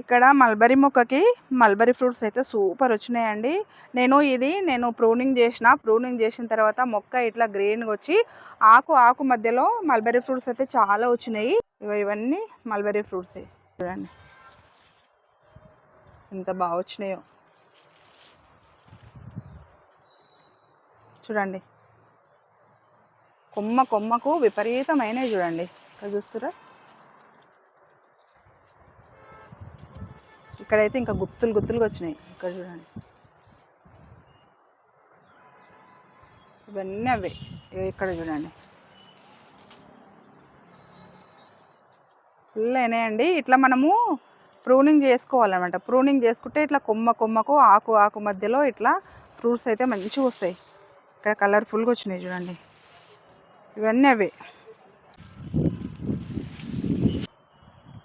ఇక్కడ మల్బరీ మొక్కకి mulberry fruits అయితే సూపర్ వచ్చినాయండి. నేను ప్రూనింగ్ చేసిన తర్వాత మొక్క ఇట్లా గ్రీన్గా వచ్చి ఆకు మధ్యలో మల్బరీ ఫ్రూట్స్ అయితే చాలా వచ్చినాయి. ఇవన్నీ మల్బరీ ఫ్రూట్స్ చూడండి ఎంత బాగా వచ్చినాయో. చూడండి కొమ్మకు విపరీతమైనవి. చూడండి ఇక్కడ చూస్తారా, ఇక్కడైతే ఇంకా గుత్తులుగా వచ్చినాయి. ఇక్కడ చూడండి ఇవన్నీ అవే. ఇక్కడ చూడండి ఫుల్ అయినాయండి. ఇట్లా మనము ప్రూనింగ్ చేసుకోవాలన్నమాట. ప్రూనింగ్ చేసుకుంటే ఇట్లా కొమ్మకు ఆకు మధ్యలో ఇట్లా ఫ్రూట్స్ అయితే మంచిగా వస్తాయి. ఇక్కడ కలర్ఫుల్గా వచ్చినాయి చూడండి, ఇవన్నీ అవే.